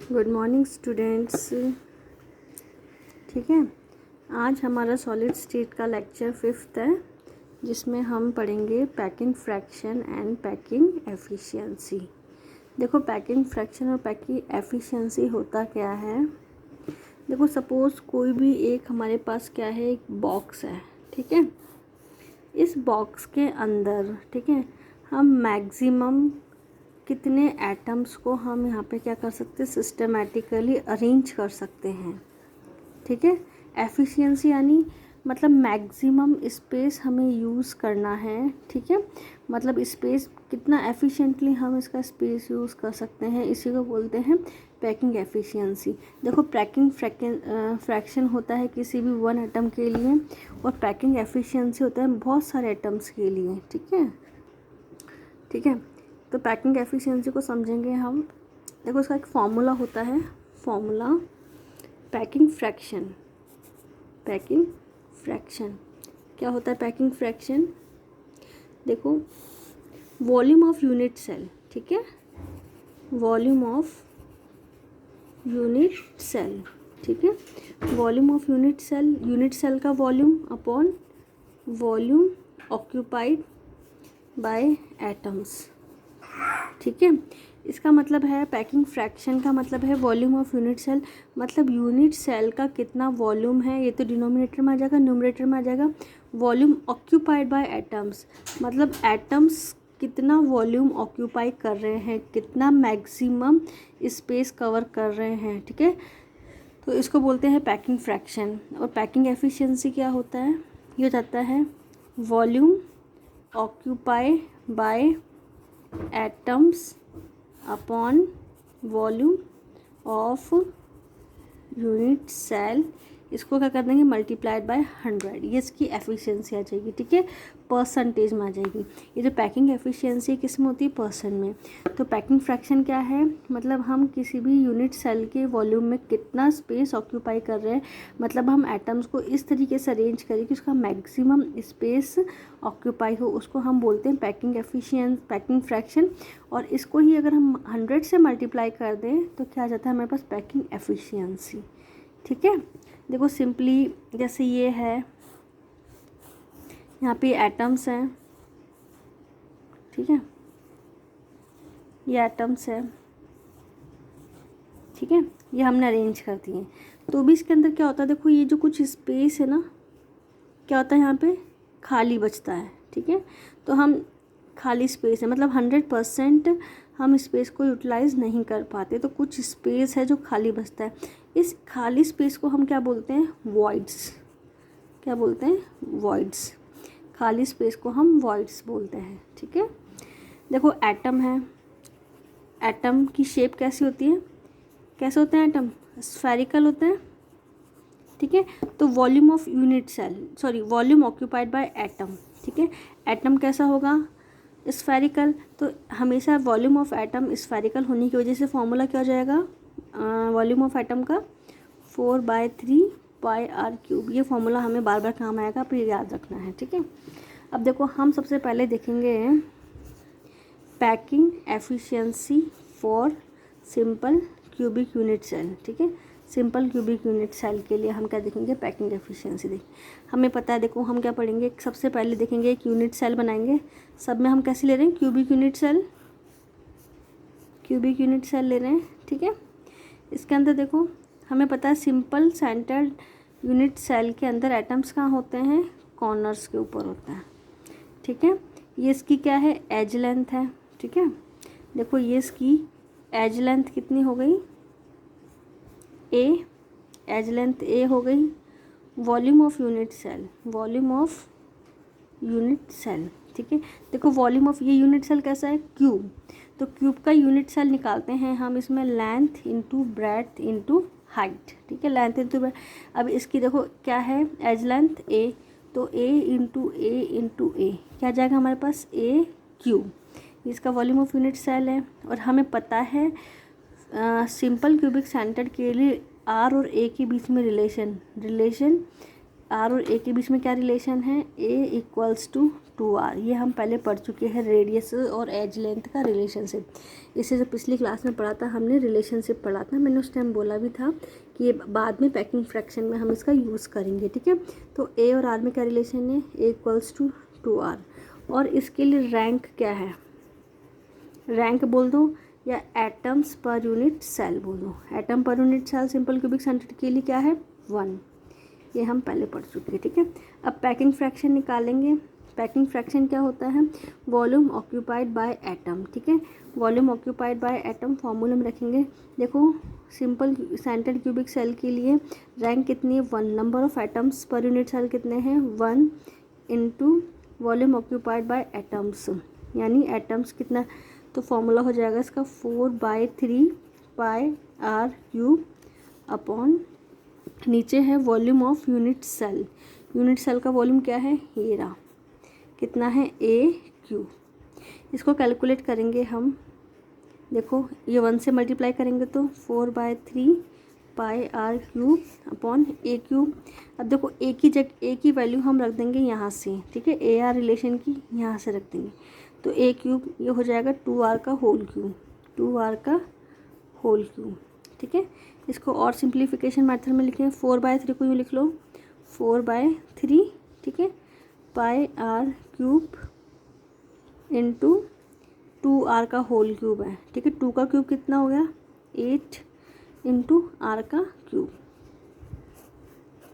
Good morning students. ठीक है, आज हमारा सॉलिड स्टेट का लेक्चर 5th है, जिसमें हम पढ़ेंगे packing fraction and packing efficiency. देखो, पैकिंग फ्रैक्शन और पैकिंग एफिशिएंसी होता क्या है। देखो, सपोज़ कोई भी एक हमारे पास क्या है, एक बॉक्स है। ठीक है, इस बॉक्स के अंदर ठीक है हम मैक्सिमम कितने एटम्स को हम यहाँ पे क्या कर सकते हैं, सिस्टमेटिकली अरेंज कर सकते हैं। ठीक है, एफिशिएंसी यानी मतलब मैक्सिमम स्पेस हमें यूज़ करना है। ठीक है, मतलब स्पेस कितना एफिशिएंटली हम इसका स्पेस यूज़ कर सकते हैं, इसी को बोलते हैं पैकिंग एफिशिएंसी। देखो, पैकिंग फ्रैक्शन होता है किसी भी वन एटम के लिए, और पैकिंग एफिशिएंसी होता है बहुत सारे एटम्स के लिए। ठीक है, तो पैकिंग एफिशिएंसी को समझेंगे हम। देखो, उसका एक फॉर्मूला होता है, फॉर्मूला पैकिंग फ्रैक्शन क्या होता है पैकिंग फ्रैक्शन। देखो, वॉल्यूम ऑफ यूनिट सेल। ठीक है, वॉल्यूम ऑफ यूनिट सेल। ठीक है, वॉल्यूम ऑफ यूनिट सेल का volume upon volume occupied by atoms. ठीक है, इसका मतलब है पैकिंग फ्रैक्शन का मतलब है वॉल्यूम ऑफ यूनिट सेल, मतलब यूनिट सेल का कितना वॉल्यूम है, ये तो डिनोमिनेटर में आ जाएगा, न्यूमरेटर में आ जाएगा। वॉल्यूम ऑक्यूपाइड बाय एटम्स, मतलब एटम्स कितना वॉल्यूम ऑक्यूपाई कर रहे हैं, कितना मैक्सिमम स्पेस कवर कर रहे हैं। ठीक है, तो इसको बोलते हैं पैकिंग फ्रैक्शन। और पैकिंग एफिशिएंसी क्या होता है, ये हो जाता है volume occupy by atoms upon volume of unit cell. इसको क्या कर देंगे, मल्टीप्लाइड बाय 100, ये इसकी एफिशिएंसी आ जाएगी। ठीक है, परसेंटेज में आ जाएगी। ये जो पैकिंग एफिशिएंसी किस में होती है, परसेंट में। तो पैकिंग फ्रैक्शन क्या है, मतलब हम किसी भी यूनिट सेल के वॉल्यूम में कितना स्पेस ऑक्यूपाई कर रहे हैं, मतलब हम एटम्स को इस तरीके से अरेंज करें कि उसका मैक्सिमम स्पेस ऑक्यूपाई हो, उसको हम बोलते हैं पैकिंग फ्रैक्शन। और इसको ही अगर हम 100 से मल्टीप्लाई कर दें तो क्या आ जाता है हमारे पास, पैकिंग एफिशिएंसी। ठीक है, देखो सिंपली जैसे ये है, यहाँ पे एटम्स हैं। ठीक है, ये एटम्स है। ठीक है, ये हमने अरेंज कर दिए, तो भी इसके अंदर क्या होता है, देखो ये जो कुछ स्पेस है ना, क्या होता है यहाँ पे, खाली बचता है। ठीक है, तो हम खाली स्पेस है, मतलब 100% हम स्पेस को यूटिलाइज नहीं कर पाते, तो कुछ स्पेस है जो खाली बचता है। इस खाली स्पेस को हम क्या बोलते हैं, वॉइड्स। क्या बोलते हैं, वॉइड्स। खाली स्पेस को हम वॉइड्स बोलते हैं। ठीक है, देखो एटम है, एटम की शेप कैसी होती है, कैसे होते हैं एटम, स्फेरिकल होते हैं। ठीक है, तो volume of unit cell, sorry volume occupied by atom. ठीक है, एटम कैसा होगा, स्फेरिकल। तो हमेशा वॉल्यूम ऑफ एटम स्फेरिकल होने की वजह से फॉर्मूला क्या हो जाएगा, वॉल्यूम ऑफ एटम का 4/3πr³। ये फॉर्मूला हमें बार बार काम आएगा, फिर याद रखना है। ठीक है, अब देखो हम सबसे पहले देखेंगे packing efficiency for simple cubic unit cell. ठीक है, सिंपल क्यूबिक यूनिट सेल के लिए हम क्या देखेंगे, पैकिंग एफिशिएंसी देखें। हमें पता है, देखो हम क्या पढ़ेंगे, सबसे पहले देखेंगे एक यूनिट सेल बनाएंगे। सब में हम कैसे ले रहे हैं, क्यूबिक यूनिट सेल ले रहे हैं। ठीक है, इसके अंदर देखो हमें पता है सिंपल सेंटर्ड यूनिट सेल के अंदर एटम्स कहाँ होते हैं, कॉर्नर्स के ऊपर होते हैं। ठीक है, ये इसकी क्या है, एज लेंथ है। ठीक है, देखो ये इसकी एज लेंथ कितनी हो गई, एज लेंथ ए हो गई। Volume of unit cell. ठीक है, देखो वॉल्यूम ऑफ, ये यूनिट सेल कैसा है, क्यूब। तो क्यूब का यूनिट सेल निकालते हैं हम, इसमें length into breadth into height. ठीक है, लेंथ इंटू ब्रेड्थ। अब इसकी देखो क्या है, एज लेंथ ए, तो ए इंटू ए क्या जाएगा हमारे पास, ए क्यूब। इसका वॉल्यूम ऑफ यूनिट सेल है। और हमें पता है सिंपल क्यूबिक सेंटर के लिए आर और ए के बीच में रिलेशन आर और ए के बीच में क्या रिलेशन है, ए इक्वल्स टू 2r। ये हम पहले पढ़ चुके हैं, रेडियस और एज लेंथ का रिलेशनशिप। इसे जो पिछली क्लास में पढ़ा था हमने, रिलेशनशिप पढ़ा था, मैंने उस टाइम बोला भी था कि ये बाद में पैकिंग फ्रैक्शन में हम इसका यूज़ करेंगे, ठीक है। तो ए और आर में क्या रिलेशन है, ए इक्वल्स टू 2r। और इसके लिए रैंक क्या है, रैंक बोल दो या एटम्स पर यूनिट सेल बोल दो। Atom per unit cell simple cubic centimetre के लिए क्या है, 1। ये हम पहले पढ़ चुके हैं, ठीक है। अब पैकिंग फ्रैक्शन निकालेंगे। पैकिंग फ्रैक्शन क्या होता है, वॉल्यूम ऑक्यूपाइड बाय एटम, ठीक है। वॉल्यूम ऑक्यूपाइड बाय एटम फॉर्मूले में रखेंगे। देखो सिंपल सेंटर्ड क्यूबिक सेल के लिए रैंक कितनी है, 1। Number of atoms per unit cell कितने हैं, 1 into volume occupied by atoms, यानी एटम्स कितना, तो फॉर्मूला हो जाएगा इसका 4/3 पाई आर क्यूब अपॉन, नीचे है volume of unit cell. Unit cell का वॉल्यूम क्या है, ये रहा, कितना है, ए क्यूब। इसको कैलकुलेट करेंगे हम। देखो ये 1 से मल्टीप्लाई करेंगे तो 4/3 pi r cube upon a cube. अब देखो ए की जगह, ए की वैल्यू हम रख देंगे यहाँ से, ठीक है, ए आर रिलेशन की यहाँ से रख देंगे, तो ए क्यूब ये हो जाएगा 2r का होल क्यूब, 2r का होल क्यूब, ठीक है। इसको और सिंप्लीफिकेशन मेथड में लिखें, 4/3 को यूँ लिख लो, 4/3, ठीक है, पाई आर क्यूब इंटू 2r का होल क्यूब है, ठीक है। 2 का क्यूब कितना हो गया, 8 इंटू r का क्यूब।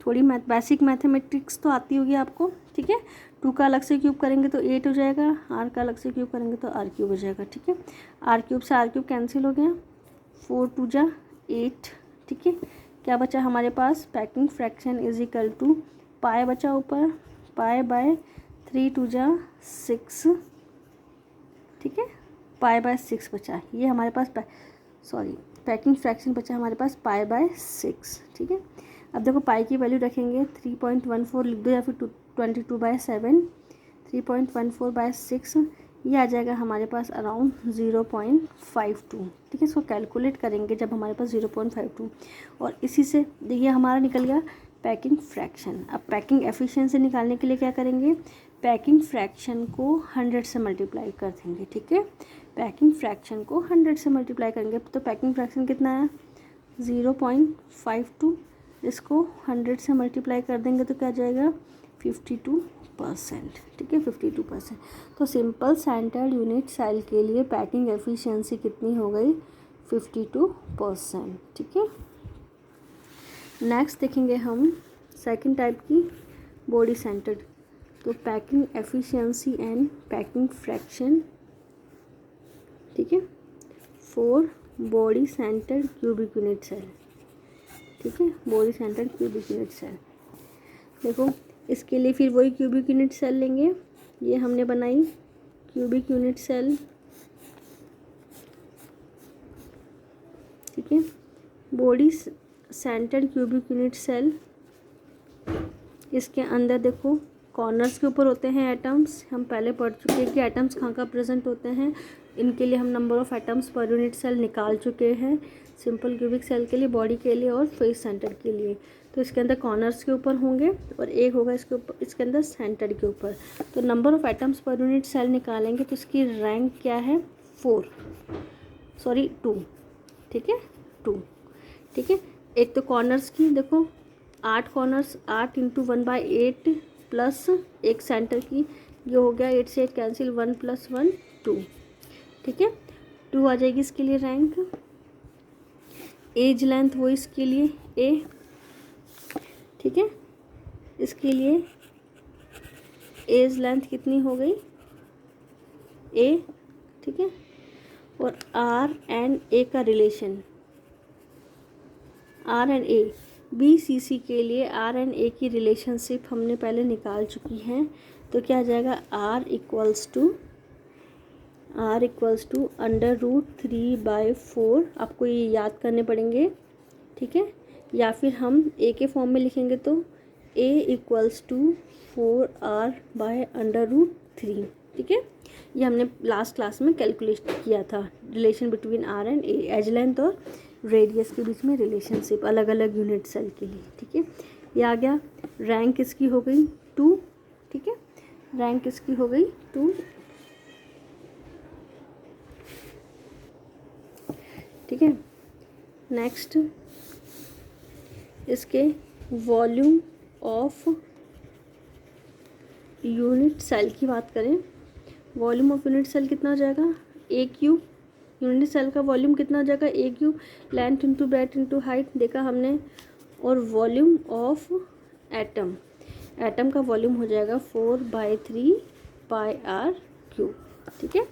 थोड़ी बेसिक मैथमेटिक्स तो आती होगी आपको, ठीक है। 2 का अलग से क्यूब करेंगे तो 8 हो जाएगा, r का अलग से क्यूब करेंगे तो r क्यूब हो जाएगा, ठीक है। r क्यूब से r क्यूब कैंसिल हो गया, 4 2 जा 8, ठीक है। क्या बचा हमारे पास, packing fraction is equal to pi बचा ऊपर, पाई बाय 3 2 जा 6, ठीक है, पाई बाय 6 बचा। ये हमारे पास पैकिंग फ्रैक्शन बचा हमारे पास पाई बाय 6, ठीक है। अब देखो पाई की वैल्यू रखेंगे, 3.14 लिख दो या फिर 22/7, 3.14/6, ये आ जाएगा हमारे पास अराउंड 0.52, ठीक है। इसको कैलकुलेट करेंगे जब हमारे पास 0.52, और इसी से देखिए हमारा निकल गया पैकिंग फ्रैक्शन। अब पैकिंग एफिशिएंसी निकालने के लिए क्या करेंगे, पैकिंग फ्रैक्शन को 100 से मल्टीप्लाई कर देंगे, ठीक है। पैकिंग फ्रैक्शन को 100 से मल्टीप्लाई करेंगे तो पैकिंग फ्रैक्शन कितना है, 0.52। इसको 100 से मल्टीप्लाई कर देंगे तो क्या आ जाएगा, 52%, ठीक है, 52%। तो सिंपल सेंटर्ड यूनिट सेल के लिए पैकिंग एफिशिएंसी कितनी हो गई, 52%, ठीक है। नेक्स्ट देखेंगे हम सेकंड टाइप की, बॉडी सेंटर्ड। तो packing efficiency and packing fraction, ठीक है, for body centred cubic unit cell, ठीक है, body centred cubic unit cell. देखो इसके लिए फिर वही क्यूबिक यूनिट सेल लेंगे, ये हमने बनाई क्यूबिक यूनिट सेल, ठीक है, body centred cubic unit cell. इसके अंदर देखो कॉर्नर्स के ऊपर होते हैं एटम्स, हम पहले पढ़ चुके हैं कि एटम्स कहाँ कहाँ प्रेजेंट होते हैं। इनके लिए हम number of atoms per unit cell निकाल चुके हैं, सिंपल क्यूबिक सेल के लिए, बॉडी के लिए और फेस सेंटर के लिए। तो इसके अंदर कॉर्नर्स के ऊपर होंगे और एक होगा इसके ऊपर, इसके अंदर सेंटर के ऊपर। तो number of atoms per unit cell निकालेंगे तो इसकी रैंक क्या है, 2, ठीक है, 2, ठीक है। एक तो कॉर्नर्स की देखो 8 कॉर्नर्स, 8 इंटू 1/8 प्लस एक सेंटर की, ये हो गया 8 से 8 कैंसिल, 1 + 1 2, ठीक है, 2 आ जाएगी इसके लिए रैंक। एज लेंथ वो इसके लिए ए, ठीक है, इसके लिए एज लेंथ कितनी हो गई, ए, ठीक है। और आर एंड ए का relation, r and a, BCC के लिए आर एंड ए की रिलेशनशिप हमने पहले निकाल चुकी हैं। तो क्या आ जाएगा, R इक्वल्स टू √3/4। आपको ये याद करने पड़ेंगे, ठीक है, या फिर हम ए के फॉर्म में लिखेंगे तो A इक्वल्स टू 4R/√3, ठीक है। ये हमने लास्ट क्लास में कैलकुलेट किया था, relation between r and a, edge length और रेडियस के बीच में रिलेशनशिप अलग अलग यूनिट सेल के लिए, ठीक है। ये आ गया। रैंक इसकी हो गई 2, ठीक है, रैंक इसकी हो गई 2। ठीक है, नेक्स्ट इसके वॉल्यूम ऑफ यूनिट सेल की बात करें। वॉल्यूम ऑफ यूनिट सेल कितना हो जाएगा, ए क्यूब। यूनिट सेल का वॉल्यूम कितना हो जाएगा, a cube. Length into breadth into height देखा हमने। और वॉल्यूम ऑफ एटम, एटम का वॉल्यूम हो जाएगा 4/3 पाई आर क्यूब। ठीक है,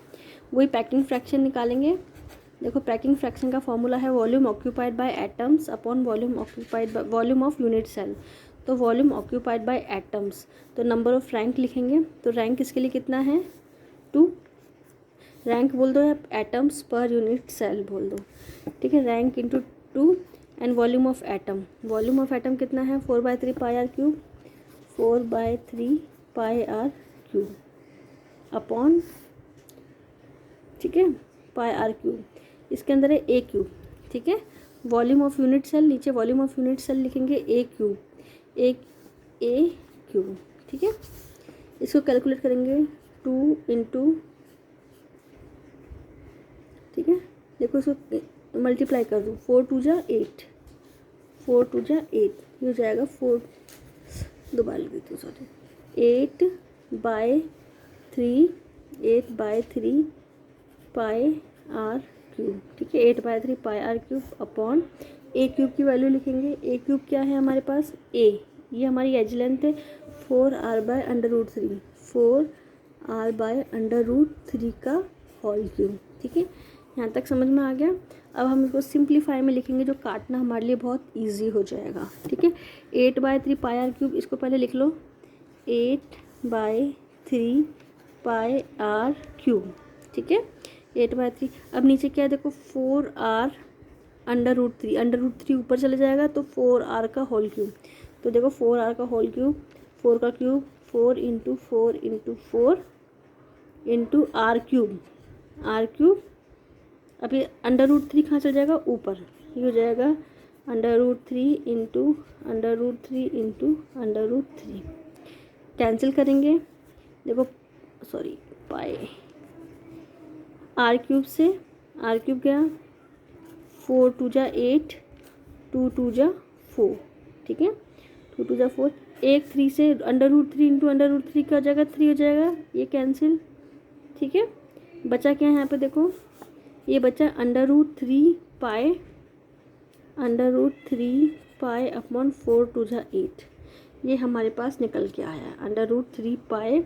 वही पैकिंग फ्रैक्शन निकालेंगे। देखो पैकिंग फ्रैक्शन का फॉर्मूला है volume occupied by atoms upon volume occupied by volume of unit cell. तो वॉल्यूम ऑक्यूपाइड बाय एटम्स, तो नंबर ऑफ रैंक लिखेंगे। तो रैंक इसके लिए कितना है, 2। रैंक बोल दो या एटम्स पर यूनिट सेल बोल दो। ठीक है, rank into 2 and volume of atom. Volume of atom कितना है, 4/3 pi r cube, 4/3 pi r cube upon, ठीक है, पाई आर क्यूब। इसके अंदर है ए क्यूब। ठीक है, वॉल्यूम ऑफ यूनिट सेल, नीचे वॉल्यूम ऑफ यूनिट सेल लिखेंगे ए क्यूब, ए क्यूब। ठीक है, इसको कैलकुलेट करेंगे 2 इंटू, ठीक है, देखो इसको मल्टीप्लाई कर दूँ, 4 2 जा 8, 4 2 जा 8, ये हो जाएगा 4, दोबारा लिख देती हूँ सॉरी, 8/3 पाई आर क्यूब। ठीक है, 8/3 pi r cube upon a cube की वैल्यू लिखेंगे। ए क्यूब क्या है हमारे पास, ए, ये हमारी एज लेंथ है, 4r/√3, 4r/√3 का होल क्यूब। ठीक है, यहाँ तक समझ में आ गया। अब हम इसको सिंप्लीफाई में लिखेंगे, जो काटना हमारे लिए बहुत इजी हो जाएगा। ठीक है, 8/3 पाई आर क्यूब, इसको पहले लिख लो 8/3 पाई आर क्यूब। ठीक है, 8/3। अब नीचे क्या है देखो, 4r/√3, √3 ऊपर चले जाएगा तो 4r का होल क्यूब। तो देखो 4r का होल क्यूब, 4 का cube, 4 into 4 into 4 into r cube, r cube. अब ये √3 कहाँ चल जाएगा, ऊपर, ये हो जाएगा √3 इंटू √3 इंटू √3। कैंसिल करेंगे, देखो सॉरी, पाई आर क्यूब से आर क्यूब गया, 4 2 जा 8, 2 2 जा 4। ठीक है, 2 2 जा 4, एक 3 से √3 इंटू √3 का हो जाएगा 3 हो जाएगा, ये कैंसिल। ठीक है, बचा क्या है यहाँ पे देखो, ये बचा √3 पाई अपॉन 4 2 जा 8, ये हमारे पास निकल के आया √3 पाई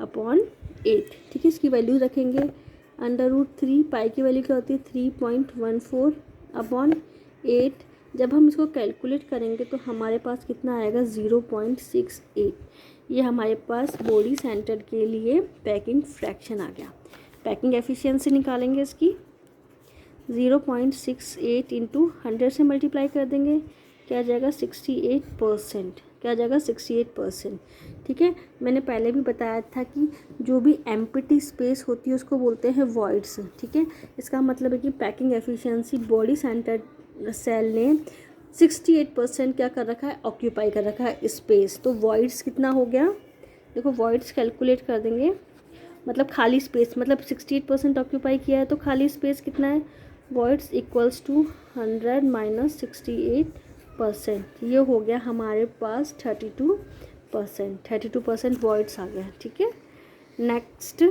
अपॉन 8। ठीक है, इसकी वैल्यू रखेंगे। √3 पाई की वैल्यू क्या होती है, 3.14 अपॉन 8। जब हम इसको कैलकुलेट करेंगे तो हमारे पास कितना आएगा, 0.68। ये हमारे पास बॉडी सेंटर के लिए पैकिंग फ्रैक्शन आ गया। पैकिंग एफिशिएंसी निकालेंगे इसकी, 0.68 इंटू 100 से मल्टीप्लाई कर देंगे, क्या आ जाएगा 68%, क्या आ जाएगा 68%। ठीक है, मैंने पहले भी बताया था कि जो भी एम्प्टी स्पेस होती है उसको बोलते हैं वॉइड्स। ठीक है, इसका मतलब है कि packing efficiency body centre cell ने 68% क्या कर रखा है, ऑक्यूपाई कर रखा है स्पेस। तो वॉइड्स कितना हो गया, देखो वॉइड्स कैलकुलेट कर देंगे, मतलब खाली स्पेस, मतलब 68% ऑक्यूपाई किया है तो खाली स्पेस कितना है, वॉइड्स इक्वल्स टू 100 माइनस 68%। ये हो गया हमारे पास 32% वॉइड्स आ गया। ठीक है, नेक्स्ट